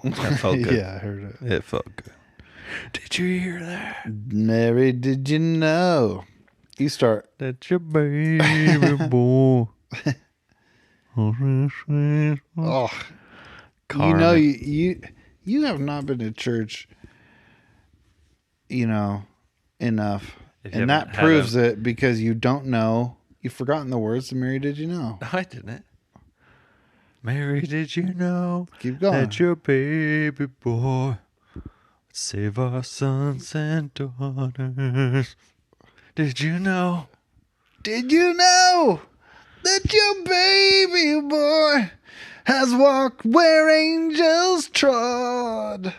That felt good. Yeah, I heard it. It felt good. Did you hear that? Mary, did you know? You start. That's your baby boy. Oh, Carmen. you know, you have not been to church, enough. And that proves it because you don't know. You've forgotten the words to Mary, did you know? No, I didn't. Mary, did you know Keep going. that your baby boy would save our sons and daughters? Did you know? Did you know that your baby boy has walked where angels trod?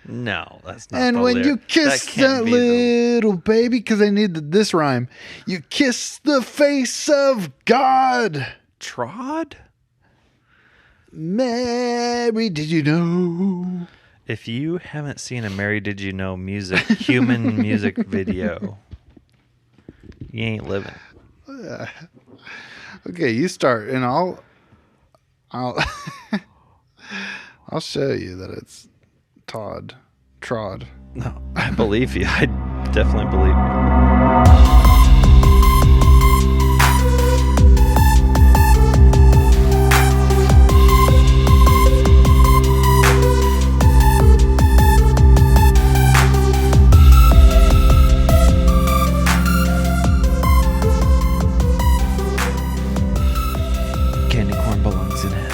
No, that's not. And the when lyric. you kiss that be little baby, because I needed this rhyme, you kiss the face of God. Trod? Mary, did you know? If you haven't seen a Mary Did You Know human music video, you ain't living. Okay, you start, and I'll I'll show you that it's trod. No, I believe you. I definitely believe you. Candy corn belongs in it.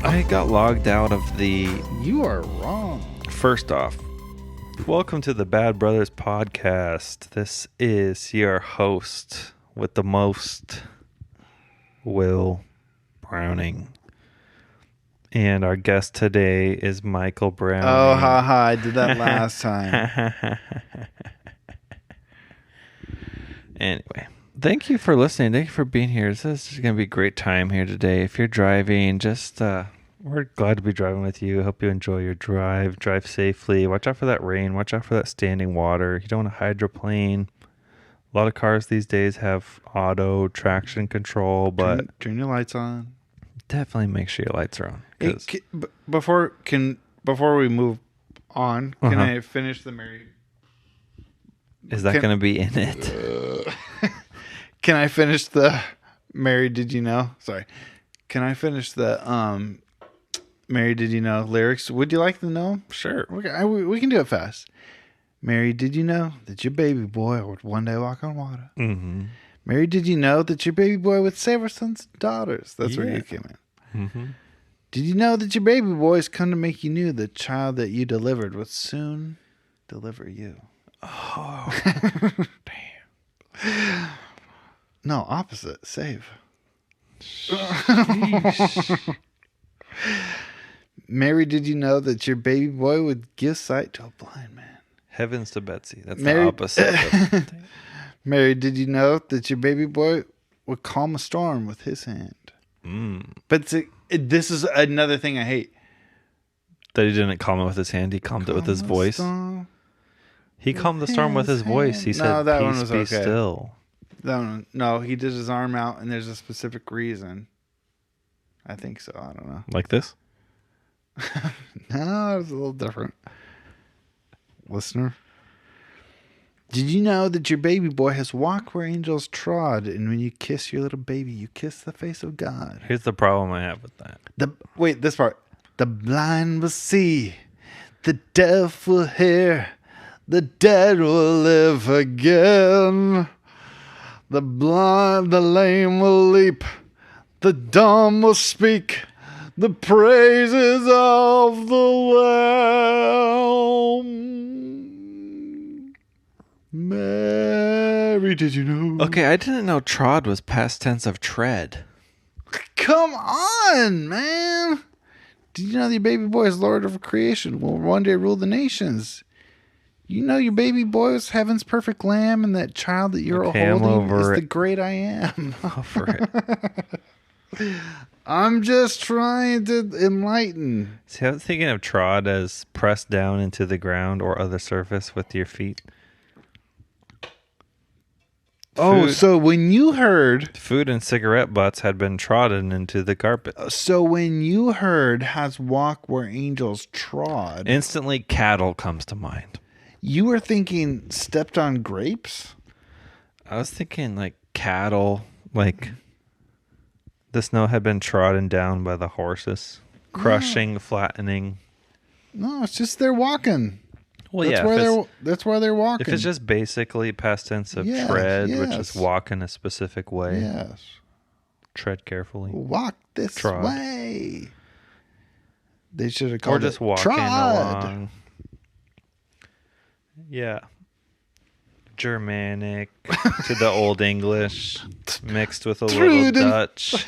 I got logged out of the... You are wrong. First off, welcome to the Bad Brothers podcast. This is your host with the most, Will Browning. And our guest today is Michael Browning. Oh, haha, I did that last time. Anyway, thank you for listening. Thank you for being here. This is going to be a great time here today. If you're driving, we're glad to be driving with you. Hope you enjoy your drive. Drive safely. Watch out for that rain. Watch out for that standing water. You don't want to hydroplane. A lot of cars these days have auto traction control, but turn your lights on. definitely make sure your lights are on. Before we move on, can I finish the Mary? Is that going to be in it? Can I finish the Mary? Did you know? Sorry. Can I finish the Mary? Did you know lyrics? Would you like to know? Sure. We can do it fast. Mary, did you know that your baby boy would one day walk on water? Mm-hmm. Mary, did you know that your baby boy would save our sons and daughters? That's where you came in. Mm-hmm. Did you know that your baby boy has come to make you new? The child that you delivered would soon deliver you. Oh, damn. No, opposite. Save. Mary, did you know that your baby boy would give sight to a blind man? Heavens to Betsy. That's Mary, the opposite. Mary, did you know that your baby boy would calm a storm with his hand? But this is another thing I hate. That he didn't calm it with his hand. He calmed it with his voice. He calmed the storm with his voice. He said, that peace one was be okay. still. No, he did his arm out, and there's a specific reason. I think so. I don't know. Like this? No, it's a little different. Listener, did you know that your baby boy has walked where angels trod, and when you kiss your little baby, you kiss the face of God? Here's the problem I have with that. Wait, this part. The blind will see, the deaf will hear, the dead will live again. The blind, the lame will leap, the dumb will speak, the praises of the Lamb. Mary, did you know? Okay, I didn't know trod was past tense of tread. Come on, man. Did you know that your baby boy is Lord of creation, will one day rule the nations? You know your baby boy is heaven's perfect lamb, and that child that you're holding is the great I am. Over it. I'm just trying to enlighten. See, I was thinking of trod as pressed down into the ground or other surface with your feet. Oh, Food, so when you heard, food and cigarette butts had been trodden into the carpet. has walk where angels trod, Instantly, cattle comes to mind. you were thinking stepped on grapes? I was thinking like cattle, like the snow had been trodden down by the horses, crushing, flattening. No, it's just they're walking. Well, That's yeah, where they're walking. if it's just basically past tense of Yes, tread, which is yes. walk in a specific way, Yes. tread carefully, Walk this Trod. way. They should have or called just it walking trod. along. Yeah. Germanic to the Old English, mixed with a little Truden. Dutch.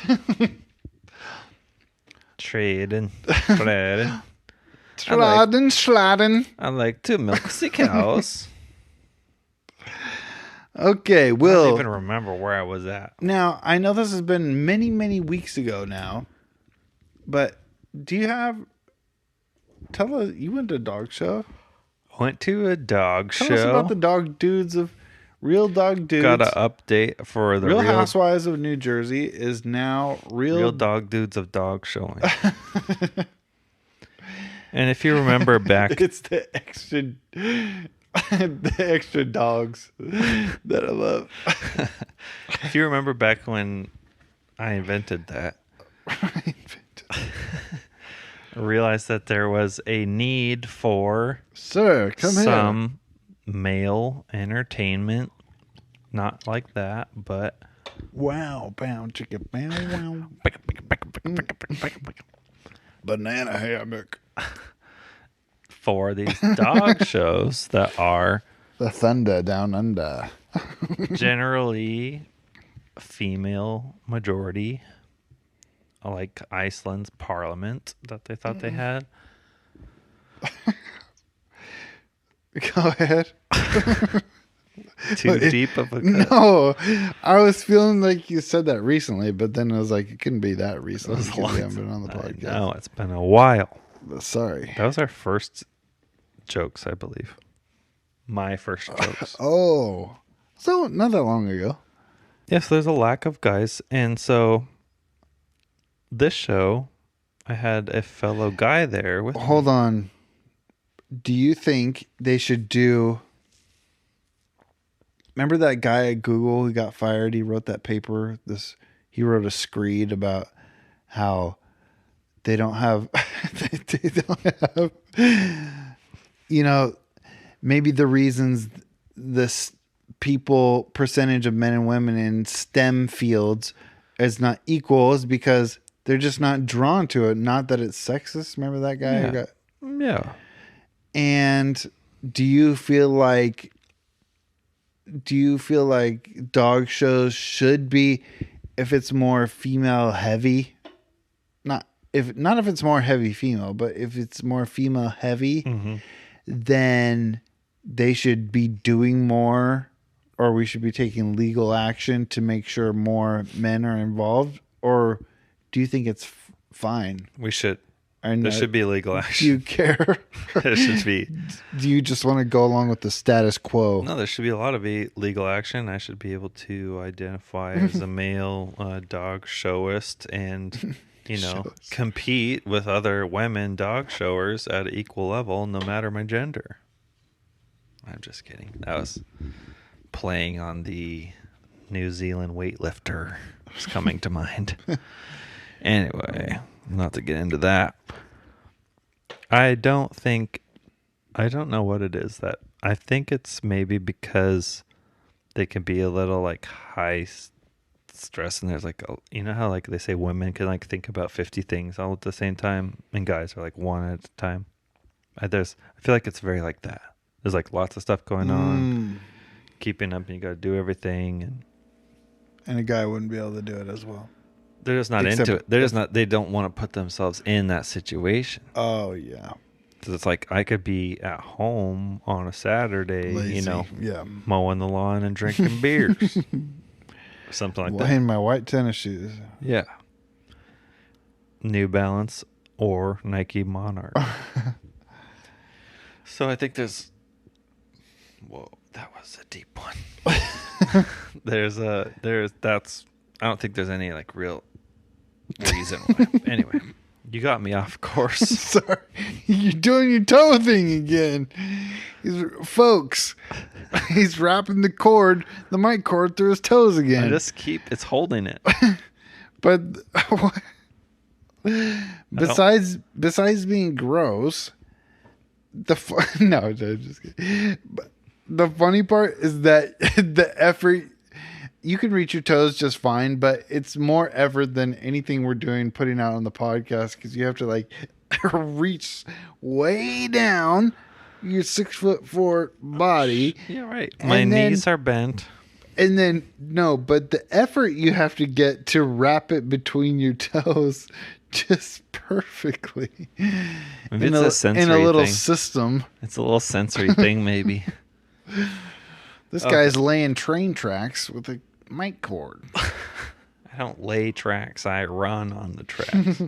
Trading, trading. Trodden, sladden. I like to milk the cows. Okay, I don't Will. even remember where I was at. Now, I know this has been many, many weeks ago now, but do you have... Tell us, you went to a dog show? Went to a dog Tell show. us about the dog dudes of... Real dog dudes. Got an update for the Real real Housewives of New Jersey is now real dog dudes of dog showing. And if you remember back, It's the extra dogs that I love. if you remember back when I invented that, I realized that there was a need for Sir, come here. some male entertainment. Not like that, but Wow, bow, chicka, bow, wow. Banana hammock. for these dog shows that are The thunder down under. generally female majority, like Iceland's parliament that they thought they had. Go ahead. Too It- deep of a cut. No, I was feeling like you said that recently, but then I was like, it couldn't be that recently was because we long- haven't been on the I podcast. know, it's been a while. But sorry. That was our first jokes, I believe. My first jokes. Oh, so not that long ago. Yes, there's a lack of guys. And so this show, I had a fellow guy there with me. Hold on. Do you think they should do... Remember that guy at Google who got fired? He wrote that paper. He wrote a screed about how they don't have, they don't have, maybe the reasons this percentage of men and women in STEM fields is not equal is because they're just not drawn to it. Not that it's sexist. Remember that guy who got... Yeah. And do you feel like dog shows should be, if it's more female heavy, not if it's more heavy female, but if it's more female heavy, then they should be doing more, or we should be taking legal action to make sure more men are involved? Or do you think it's fine? We should. Or There should be legal Do action. you care? There should be. Do you just want to go along with the status quo? No, there should be a lot of legal action. I should be able to identify as a male dog showist and, Showist. compete with other women dog showers at an equal level, no matter my gender. I'm just kidding. That was playing on the New Zealand weightlifter. Was coming to mind. Anyway, not to get into that. I don't know what it is that I think it's maybe because they can be a little like high stress, and there's like how like they say women can like think about 50 things all at the same time, and guys are like one at a time. I feel like it's very like that. There's like lots of stuff going on, keeping up, and you got to do everything, And a guy wouldn't be able to do it as well. they're just not Except into it. They're just not. They don't want to put themselves in that situation. Oh, yeah. So it's like I could be at home on a Saturday, Lazy. Yeah. mowing the lawn and drinking beers, something like that. In my white tennis shoes. Yeah. New Balance or Nike Monarch. So I think there's... Whoa, that was a deep one. That's I don't think there's any like real reason why. Anyway, you got me off course. Sorry, you're doing your toe thing again. Folks, he's wrapping the mic cord through his toes again. It's holding it. But besides being gross, no, just kidding. But the funny part is that the effort, you can reach your toes just fine, but it's more effort than anything we're doing putting out on the podcast, because you have to like reach way down your 6'4" body. Yeah, right. My knees are bent. And then but the effort you have to get to wrap it between your toes just perfectly. Maybe it's a sensory in a little thing. system. It's a little sensory thing, maybe. This guy's laying train tracks with a mic cord. I don't lay tracks. I run on the tracks.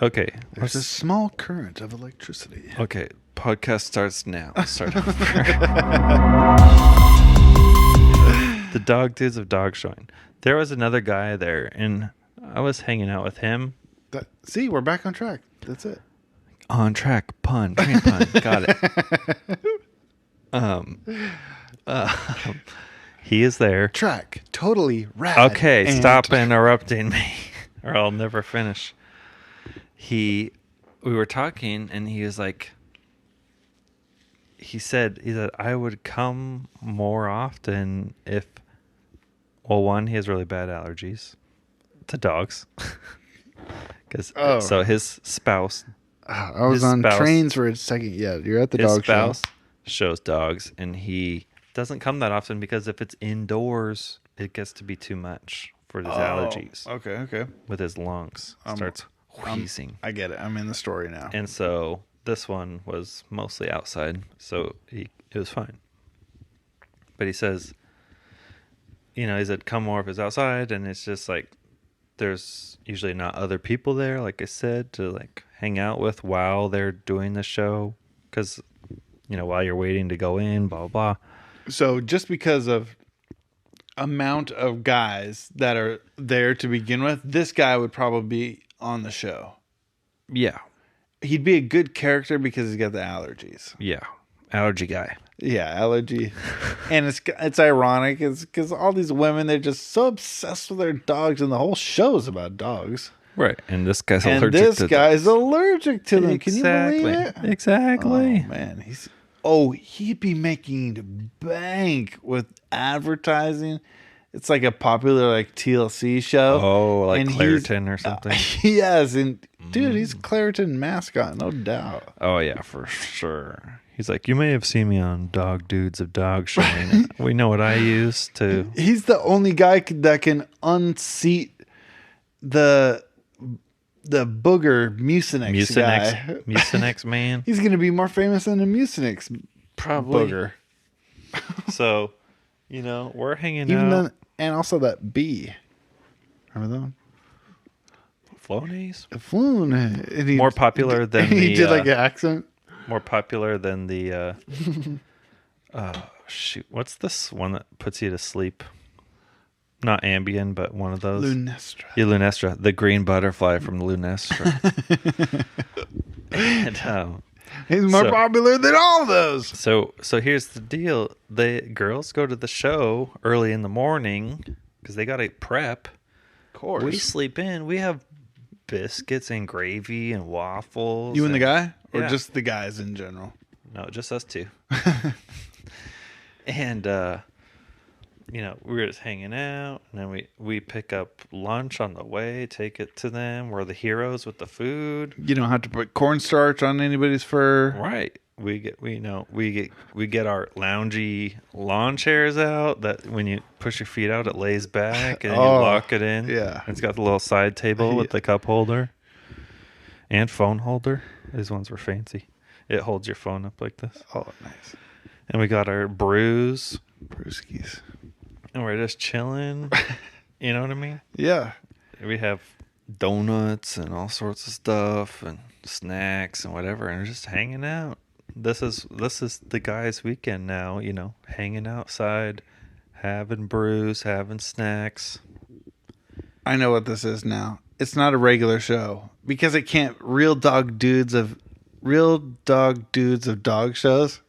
Okay. There's a small current of electricity. Okay. Podcast starts now. Start over. The dog dudes of dog showing. There was another guy there, and I was hanging out with him. See, we're back on track. That's it. On track, pun, train pun. Got it. He is there. Track, totally rad. Okay, stop interrupting me, or I'll never finish. We were talking, and he was like, he said I would come more often if, well, one, he has really bad allergies to dogs. So his spouse. I was on trains for a second. Yeah, you're at the dog show. His spouse shows dogs, and he doesn't come that often because if it's indoors, it gets to be too much for his allergies. Okay. With his lungs, starts wheezing. I get it. I'm in the story now. And so this one was mostly outside, so it was fine. But he says, he said come more if it's outside, and it's just like there's usually not other people there, like I said, to like hang out with while they're doing the show, because while you're waiting to go in, blah blah blah. So just because of amount of guys that are there to begin with, this guy would probably be on the show. Yeah, he'd be a good character because he's got the allergies. Yeah, allergy guy. Yeah, allergy. And it's ironic, it's because all these women, they're just so obsessed with their dogs, and the whole show is about dogs. Right, and this guy's allergic to them. Can you believe it? Exactly. Oh man, he'd be making bank with advertising. It's like a popular like TLC show. Oh, like Claritin or something. Yes, and dude, he's Claritin mascot, no doubt. Oh yeah, for sure. He's like, you may have seen me on Dog Dudes of Dog Showing. We know what I use to. He's the only guy that can unseat the booger Mucinex guy. Mucinex man. He's gonna be more famous than the Mucinex probably booger. So, we're hanging out. And also that bee. Remember that one? Flonase? More popular than he did like an accent. More popular than the shoot. What's this one that puts you to sleep? Not Ambien, but one of those. Lunestra. Yeah, Lunestra. The green butterfly from Lunestra. And he's more popular than all those. So here's the deal. The girls go to the show early in the morning because they got to prep. Of course. We sleep in. We have biscuits and gravy and waffles. You and the guy? Or Yeah. just the guys in general? No, just us two. And, we were just hanging out. And then we pick up lunch on the way, take it to them. We're the heroes with the food. You don't have to put cornstarch on anybody's fur. Right. We get our loungy lawn chairs out that when you push your feet out, it lays back and you lock it in. Yeah. It's got the little side table with the cup holder and phone holder. These ones were fancy. It holds your phone up like this. Oh, nice. And we got our brewskis. And we're just chilling. You know what I mean? Yeah. We have donuts and all sorts of stuff and snacks and whatever, and we're just hanging out. this is the guys' weekend now. You know, hanging outside, having brews, having snacks. I know what this is now. It's not a regular show because it can't. Real dog dudes of dog shows.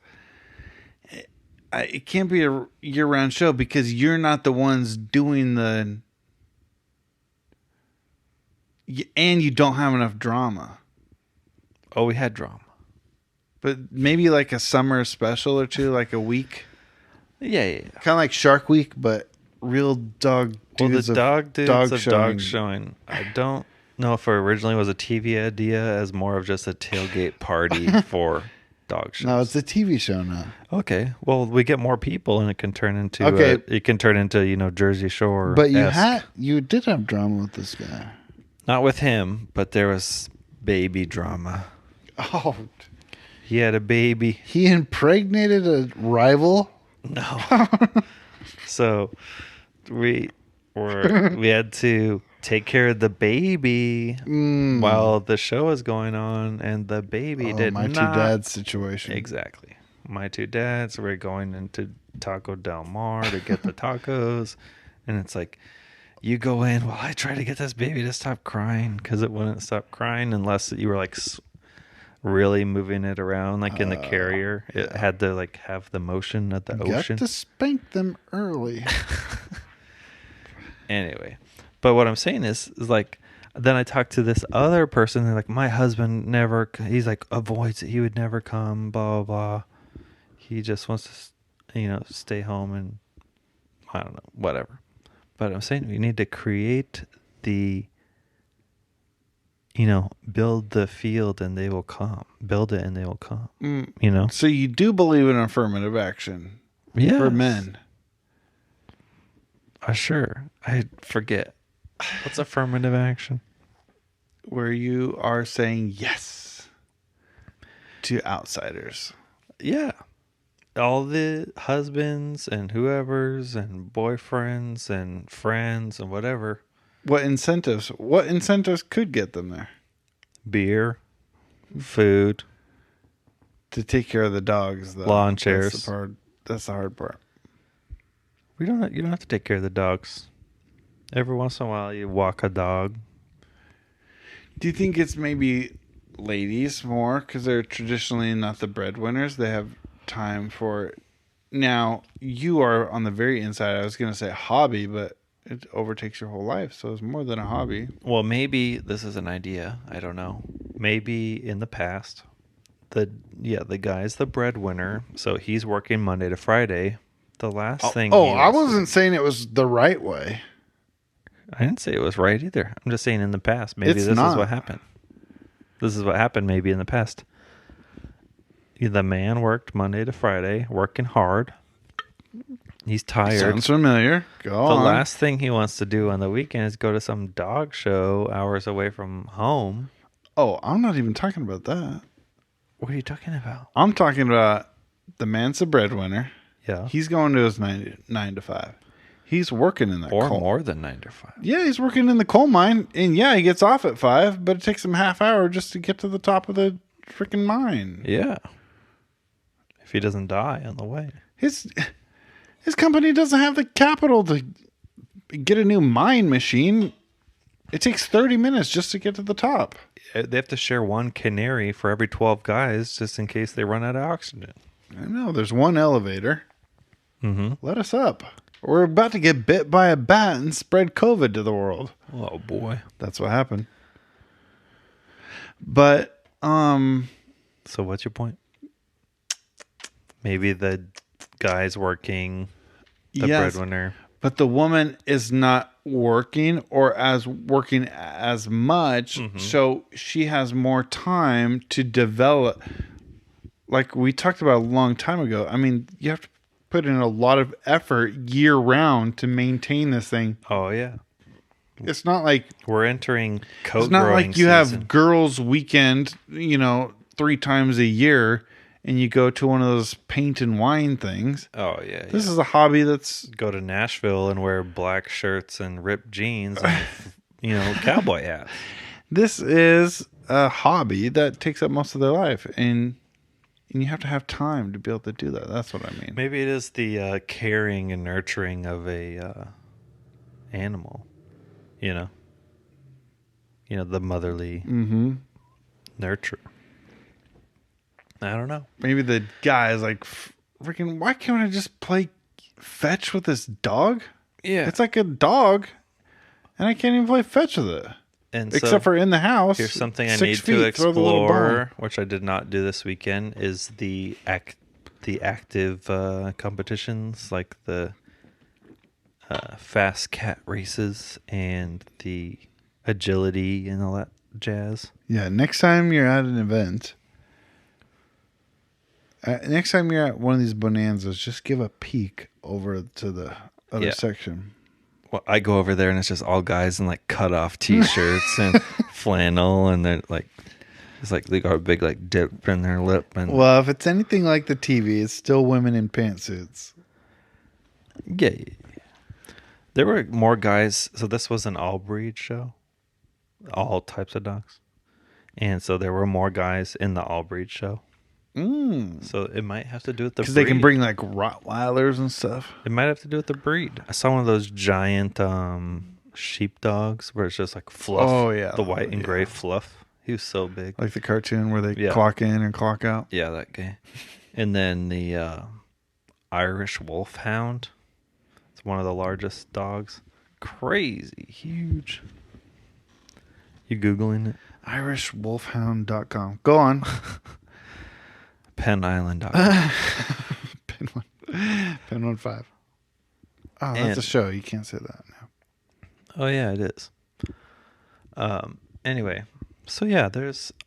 It can't be a year-round show because you're not the ones doing and you don't have enough drama. Oh, we had drama. But maybe like a summer special or two, like a week. Yeah. Kind of like Shark Week, but real dog Well, dudes the of dog dudes dog of showing. dog showing. I don't know if it originally was a TV idea as more of just a tailgate party for dog shows. No, it's a TV show now. Okay. Well, we get more people, and it can turn into Jersey Shore. But you did have drama with this guy. Not with him, but there was baby drama. Oh, He had a baby. he impregnated a rival. No. So we had to take care of the baby while the show was going on, and the baby did my not. two dads situation. Exactly. My two dads were going into Taco Del Mar to get the tacos, and it's like, you go in while I try to get this baby to stop crying, because it wouldn't stop crying unless you were like really moving it around, like in the carrier. It had to like have the motion of the ocean. Got to spank them early. Anyway, but what I'm saying is like, then I talked to this other person. They're like, my husband he's like avoids it. He would never come, blah, blah, blah. He just wants to, stay home and I don't know, whatever. But I'm saying we need to create build the field and they will come. Build it and they will come. So you do believe in affirmative action for men? Sure. I forget. What's affirmative action? Where you are saying yes to outsiders. Yeah. All the husbands and whoever's and boyfriends and friends and whatever. What incentives could get them there? Beer, food, to take care of the dogs, though. Lawn chairs. That's the hard part. You don't have to take care of the dogs. Every once in a while, you walk a dog. Do you think it's maybe ladies more because they're traditionally not the breadwinners? They have time for it. Now, you are on the very inside. I was going to say hobby, but it overtakes your whole life, so it's more than a hobby. Well, maybe this is an idea. I don't know. Maybe in the past, the guy's the breadwinner, so he's working Monday to Friday. The last thing. I wasn't saying it was the right way. I didn't say it was right either. I'm just saying in the past. Maybe this is what happened. This is what happened maybe in the past. The man worked Monday to Friday, working hard. He's tired. Sounds familiar. Go on. The last thing he wants to do on the weekend is go to some dog show hours away from home. Oh, I'm not even talking about that. What are you talking about? I'm talking about the man's the breadwinner. Yeah. He's going to his 9 to 5. He's working in that coal. More than 9 to 5. Yeah, he's working in the coal mine. And yeah, he gets off at 5, but it takes him half hour just to get to the top of the freaking mine. Yeah. If he doesn't die on the way. His company doesn't have the capital to get a new mine machine. It takes 30 minutes just to get to the top. They have to share one canary for every 12 guys just in case they run out of oxygen. I know. There's one elevator. Mm-hmm. Let us up. We're about to get bit by a bat and spread COVID to the world. Oh, boy. That's what happened. But, So what's your point? Maybe the guy's working, the breadwinner. But the woman is not working working as much. Mm-hmm. So she has more time to develop. Like we talked about a long time ago. I mean, you have to put in a lot of effort year round to maintain this thing. Oh, yeah. It's not like we're entering coat It's not growing like you season. have girls' weekend, 3 times a year, and you go to one of those paint and wine things. Oh, yeah. This is a hobby that's... Go to Nashville and wear black shirts and ripped jeans and, cowboy hats. This is a hobby that takes up most of their life. And, and you have to have time to be able to do that. That's what I mean. Maybe it is the caring and nurturing of a animal. You know. The motherly nurture. I don't know. Maybe the guy is like, freaking, why can't I just play fetch with this dog? Yeah. It's like a dog, and I can't even play fetch with it. And Except for in the house. Here's something I 6 need feet, to throw the little ball. explore, which I did not do this weekend, is the active competitions, like the fast cat races and the agility and all that jazz. Yeah, next time you're at an event, next time you're at one of these bonanzas, just give a peek over to the other section. Well, I go over there and it's just all guys in like cut off t-shirts and flannel, and they're like, it's like they got a big like dip in their lip. And well, if it's anything like the TV, it's still women in pantsuits. Yeah. There were more guys. So this was an all breed show, all types of dogs, and so there were more guys in the all breed show. So it might have to do with the breed. Because they can bring like Rottweilers and stuff. It might have to do with the breed. I saw one of those giant sheep dogs where it's just like fluff. Oh, yeah. The white and gray fluff. He was so big. Like the cartoon where they clock in and clock out. Yeah, that guy. And then the Irish Wolfhound. It's one of the largest dogs. Crazy. Huge. You Googling it? IrishWolfhound.com. Go on. PennIsland.com. Pen 15. Oh, that's a show. You can't say that now. Oh, yeah, it is. Anyway, so yeah,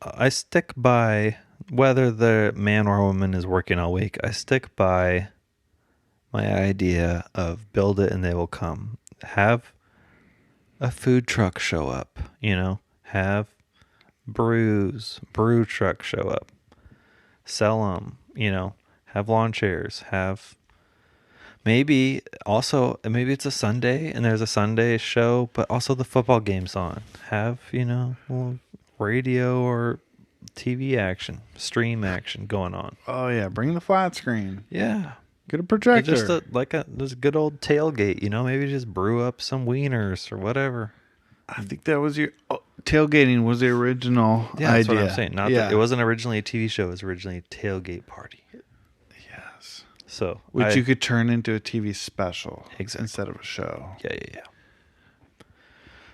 I stick by, whether the man or woman is working all week, I stick by my idea of build it and they will come. Have a food truck show up, have brew truck show up. Sell them, have lawn chairs, maybe it's a Sunday and there's a Sunday show, but also the football game's on. Have, radio or TV action, stream action going on. Oh, yeah. Bring the flat screen. Yeah. Get a projector. Just this good old tailgate, maybe just brew up some wieners or whatever. I think that was tailgating was the original idea. That's what I'm saying. It wasn't originally a TV show. It was originally a tailgate party. Yes. So which you could turn into a TV special instead of a show. Yeah.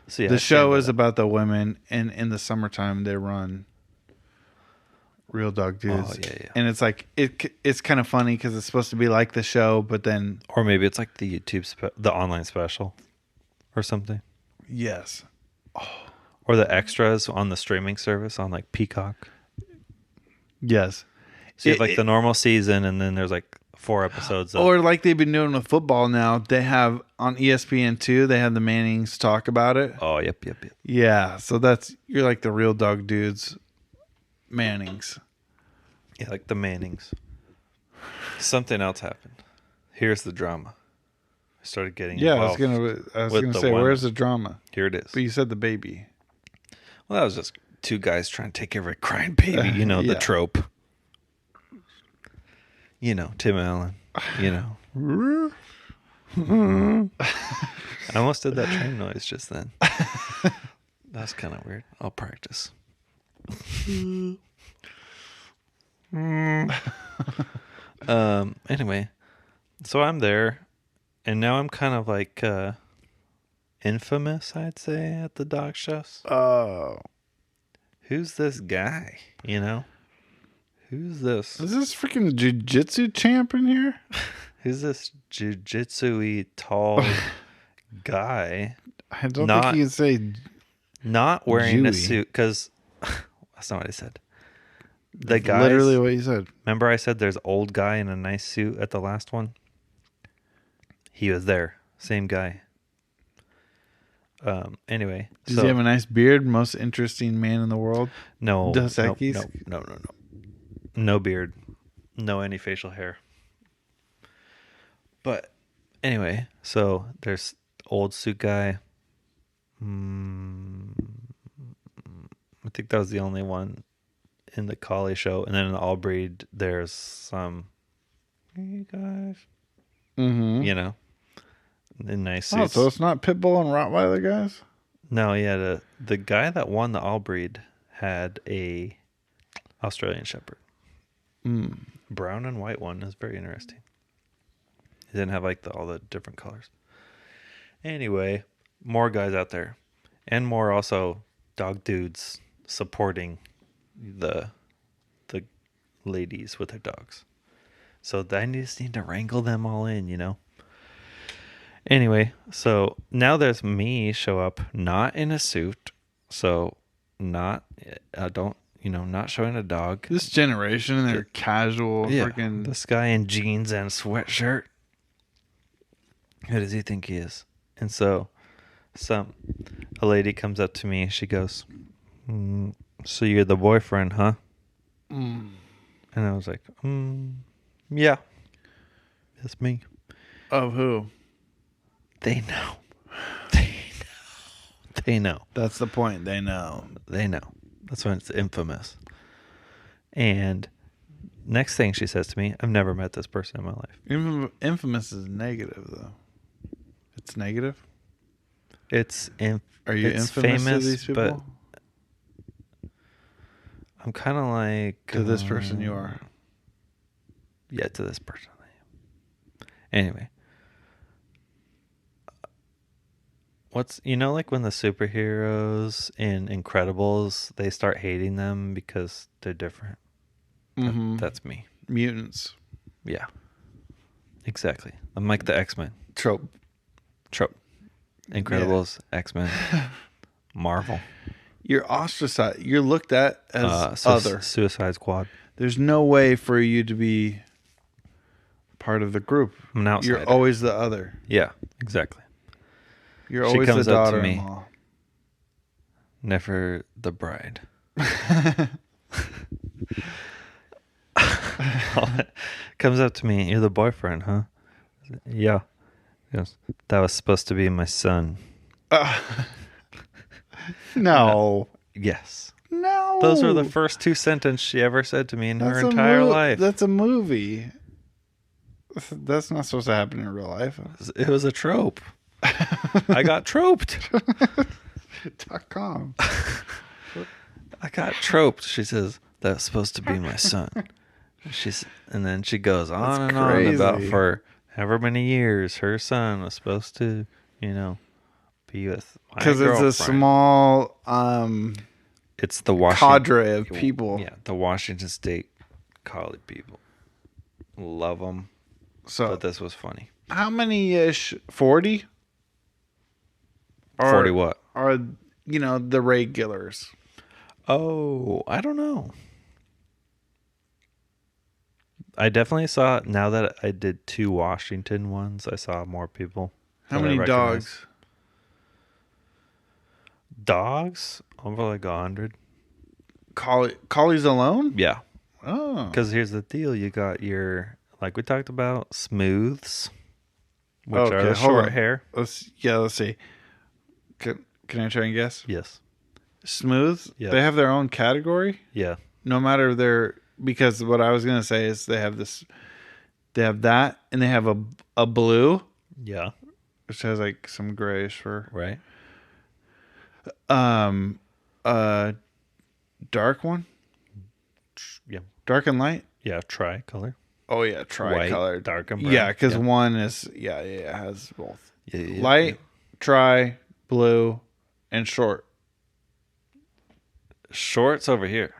So the show is about the women, and in the summertime they run Real Dog Dudes. Oh, yeah. And it's like it's kind of funny because it's supposed to be like the show, but then or maybe it's like the the online special or something. Yes. Oh. Or the extras on the streaming service on like Peacock. Yes. So you have like the normal season, and then there's like 4 episodes. Or like they've been doing with football now. They have on ESPN2, they have the Mannings talk about it. Oh, yep. Yeah. So you're like the Real Dog Dudes Mannings. Yeah, like the Mannings. Something else happened. Here's the drama. I started getting involved. I was gonna say, where's the drama? Here it is. But you said the baby. Well, that was just 2 guys trying to take care of a crying baby. The trope. Tim Allen. I almost did that train noise just then. That's kind of weird. I'll practice. Anyway, so I'm there. And now I'm kind of like infamous, I'd say, at the dog shows. Oh. Who's this guy? Who's this? Is this freaking jiu-jitsu champ in here? Who's this jiu-jitsu-y tall guy? I don't think you can say not wearing a suit, because that's not what I said. The guy. Literally what you said. Remember I said there's old guy in a nice suit at the last one? He was there. Same guy. Anyway. Does he have a nice beard? Most interesting man in the world? No. Dos Equis? No. No beard. No any facial hair. But anyway, so there's old suit guy. I think that was the only one. in the collie show, and then in the all breed, there's some. Hey guys, Mm-hmm. you know, in nice Oh, suits. so it's not Pitbull and Rottweiler guys? No, yeah, the guy that won the all breed had a Australian Shepherd, brown and white one. Is very interesting. He didn't have like all the different colors. Anyway, more guys out there, and more also dog dudes supporting the ladies with their dogs. So I just need to wrangle them all in, you know. Anyway, so now there's me show up not in a suit, so not don't not showing a dog. This generation and their casual freaking. This guy in jeans and sweatshirt. Who does he think he is? And so, a lady comes up to me. She goes, "So you're the boyfriend, huh?" And I was like, "Yeah, that's me." Of who? They know. They know. They know. That's the point. They know. They know. That's when it's infamous. And next thing she says to me, I've never met this person in my life. Infamous is negative, though. It's negative? Are you infamous famous, to these people? But I'm kind of like... To this person you are. Yeah, to this person I am. Anyway. Like when the superheroes in Incredibles, they start hating them because they're different? Mm-hmm. That's me. Mutants. Yeah. Exactly. I'm like the X-Men. Trope. Incredibles, yeah. X-Men, Marvel. You're ostracized. You're looked at as other. Suicide Squad. There's no way for you to be part of the group. I'm an outsider. You're always the other. Yeah, exactly. You're always the daughter-in-law. Never the bride. Comes up to me, you're the boyfriend, huh? Yeah. Yes. That was supposed to be my son. No. Yes. No. Those were the first two sentences she ever said to me in her entire life. That's a movie. That's not supposed to happen in real life. It was a trope. I got troped. .com. I got troped. She says, that's supposed to be my son. And then she goes on and on about for however many years her son was supposed to, be with my girlfriend. Because it's a small it's the Washington cadre of people. Yeah, the Washington State collie people. Love them. But this was funny. How many-ish? 40? 40 what? Are, the regulars? Oh, I don't know. I definitely saw, now that I did 2 Washington ones, I saw more people. How many dogs? Dogs? Over like 100. Collies alone? Yeah. Oh. Because here's the deal. You got your, like we talked about, smooths, which are the short hair. Let's see. Can I try and guess? Yes. Smooths? Yeah. They have their own category? Yeah. No matter because what I was going to say is they have that, and they have a blue. Yeah. Which has like some grayish fur. Right. Dark one? Yeah. Dark and light? Yeah, tricolor. Oh yeah, tricolor. White, dark and brown. Yeah, because one is has both. Yeah, light, tri, blue, and short. Short's over here.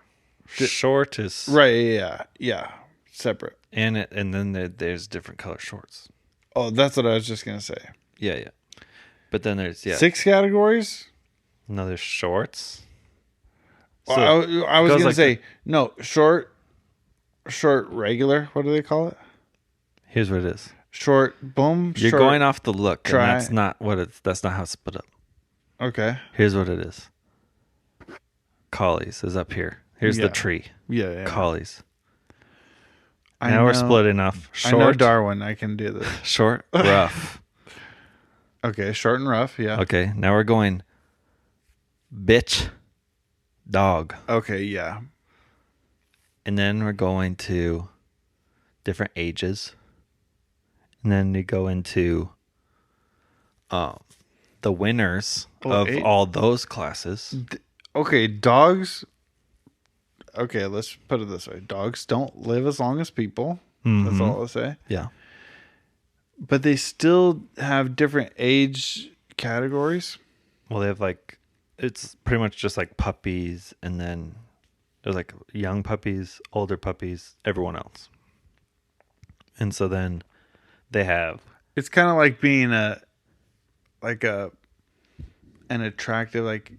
Short is right. Yeah, separate. And then there's different color shorts. Oh, that's what I was just gonna say. Yeah. But then there's 6 categories. No, there's shorts. So I was gonna say no short, regular. What do they call it? Here's what it is. Short, boom. You're going off the look, and that's not what it's. That's not how it's split up. Okay. Here's what it is. Collies is up here. Here's the tree. Yeah. Collies. Now we're splitting off. Short. I know Darwin. I can do this. Short, rough. Okay, short and rough. Yeah. Okay, now we're going bitch, dog. Okay, yeah. And then we're going to different ages. And then we go into the winners of all those classes. Okay, dogs. Okay, let's put it this way. Dogs don't live as long as people. That's all I'll say. Yeah. But they still have different age categories. Well, they have like, it's pretty much just like puppies, and then there's like young puppies, older puppies, everyone else. And so then they have. It's kind of like being an attractive, like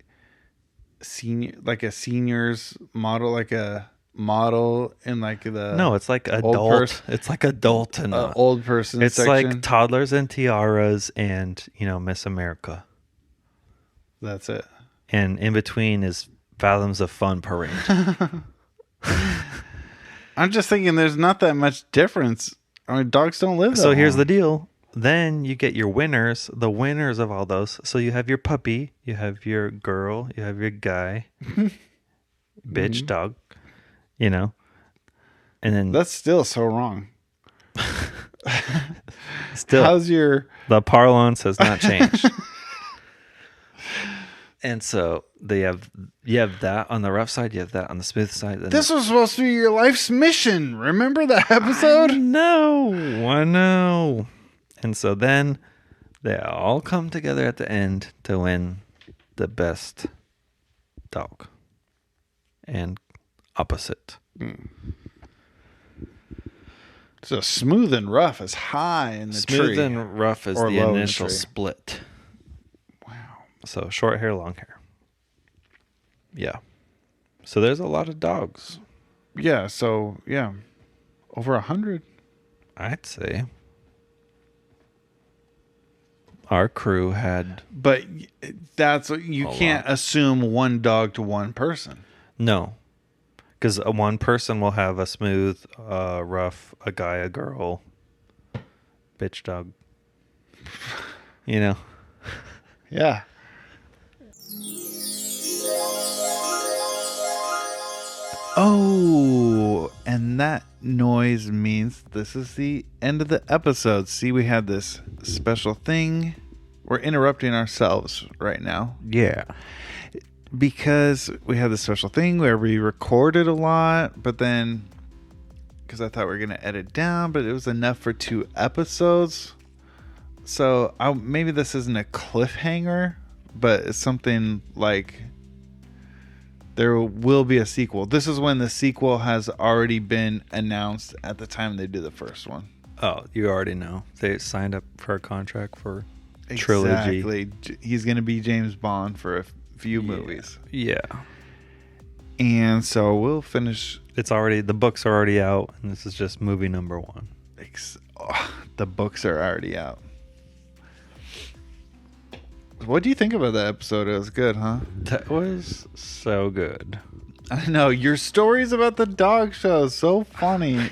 a senior's model, like a model in like the. No, it's like adult. It's like adult and old person. It's section. like toddlers and tiaras and, Miss America. That's it. And in between is Fathoms of Fun Parade. I'm just thinking there's not that much difference. I mean, dogs don't live that So here's long. the deal. Then you get your winners, the winners of all those. So you have your puppy, you have your girl, you have your guy, bitch, dog, And then That's still so wrong. still, How's your... the parlance has not changed. And so you have that on the rough side, you have that on the smooth side. This was supposed to be your life's mission. Remember that episode? I know. And so then they all come together at the end to win the best dog and opposite. So smooth and rough is high in the tree. Smooth and rough is Or the low in the initial tree. split. Wow. So short hair, long hair. Yeah. So there's a lot of dogs. Yeah, so, yeah. Over 100. I'd say. Our crew had... But that's... You can't assume one dog to one person. No. Because one person will have a smooth, rough, a guy, a girl, bitch, dog. Yeah. Oh, and that noise means this is the end of the episode. See, we had this special thing. We're interrupting ourselves right now. Yeah. Because we had this special thing where we recorded a lot, but then, because I thought we were going to edit down, but it was enough for 2 episodes. So maybe this isn't a cliffhanger, but it's something like there will be a sequel. This is when the sequel has already been announced at the time they do the first one. Oh, you already know. They signed up for a contract for trilogy. Exactly. He's going to be James Bond for a few movies. Yeah. And so we'll finish. The books are already out, and this is just movie number 1. The books are already out. What do you think about that episode? It was good, huh? That was so good. I know. Your stories about the dog show is so funny.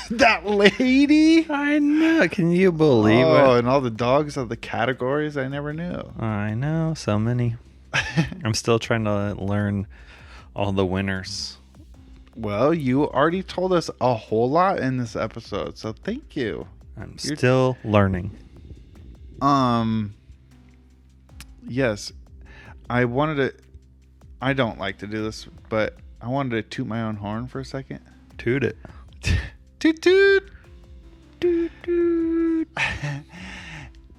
That lady? I know. Can you believe it? And all the dogs of the categories I never knew. I know. So many. I'm still trying to learn all the winners. Well, you already told us a whole lot in this episode, so thank you. I'm still learning. Yes. I don't like to do this, but I wanted to toot my own horn for a second. Toot it. Toot toot. Toot toot.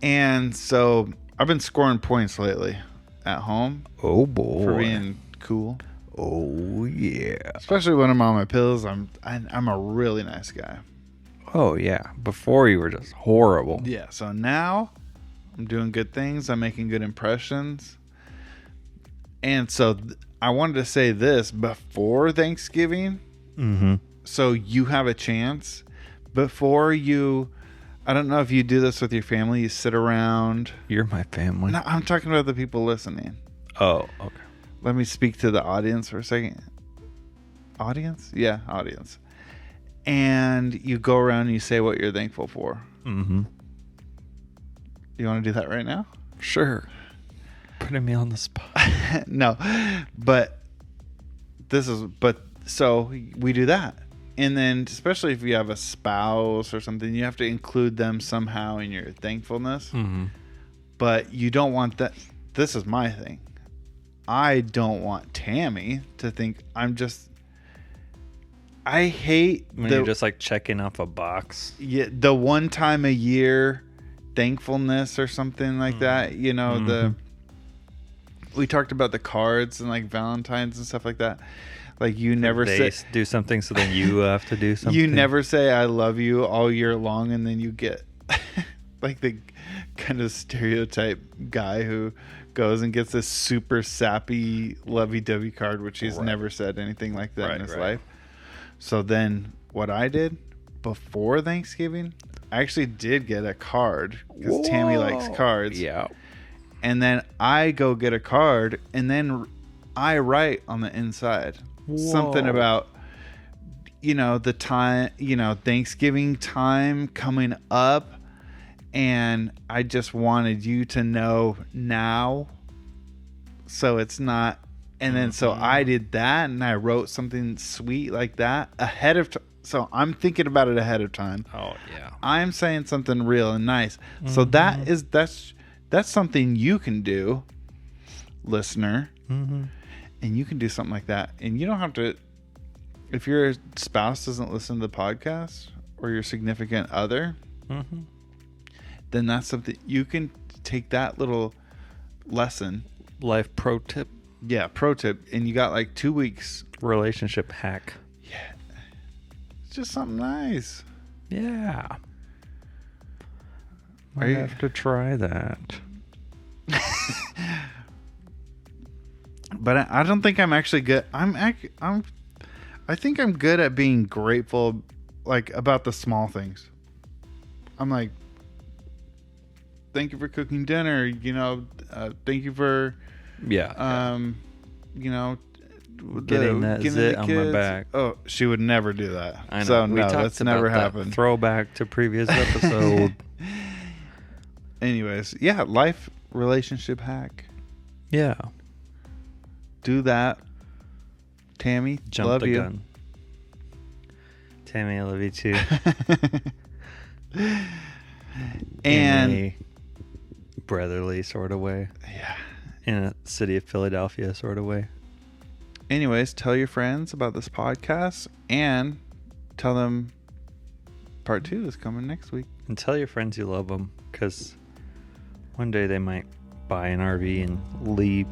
And so I've been scoring points lately at home. Oh boy. For being cool. Oh yeah. Especially when I'm on my pills. I'm a really nice guy. Oh yeah. Before you were just horrible. Yeah. So now I'm doing good things. I'm making good impressions. And so I wanted to say this before Thanksgiving. Mm-hmm. So you have a chance before you. I don't know if you do this with your family. You sit around. You're my family. No, I'm talking about the people listening. Oh, okay. Let me speak to the audience for a second. Audience? Yeah, audience. And you go around and you say what you're thankful for. Mm-hmm. You want to do that right now? Sure. Putting me on the spot. No, but So we do that. And then, especially if you have a spouse or something, you have to include them somehow in your thankfulness. Mm-hmm. But you don't want that. This is my thing. I don't want Tammy to think I hate When you're just like checking off a box. Yeah, the one time a year thankfulness or something like that. You know, we talked about the cards and like Valentine's and stuff like that. Like you never They say do something, so then you have to do something. You never say I love you all year long, and then you get like the kind of stereotype guy who goes and gets this super sappy lovey-dovey card, which he's never said anything like that in his life. So then what I did before Thanksgiving, I actually did get a card because Tammy likes cards. Yeah. And then I go get a card, and then I write on the inside something about, the time, Thanksgiving time coming up. And I just wanted you to know now. So it's not. And then so I did that, and I wrote something sweet like that ahead of time. So I'm thinking about it ahead of time. Oh, yeah. I'm saying something real and nice. So that's something you can do, listener. Mm-hmm. And you can do something like that. And you don't have to, if your spouse doesn't listen to the podcast or your significant other, then that's something you can take that little lesson. Life pro tip. Yeah, pro tip. And you got like 2 weeks. Relationship hack. Yeah. It's just something nice. Yeah. Are I you- have to try that. But I don't think I'm actually good. I think I'm good at being grateful, like about the small things. I'm like, thank you for cooking dinner. Thank you for, getting Getting that zit on my back. Oh, she would never do that. I know. So We no, talked that's about never that. happened. Throwback to previous episode. Anyways, yeah, life relationship hack. Yeah. Do that. Tammy, Jump love the you. gun. Tammy, I love you too. And in a brotherly sort of way. yeah. In a city of Philadelphia sort of way. Anyways, tell your friends about this podcast and tell them part 2 is coming next week. And tell your friends you love them, because one day they might buy an RV and leave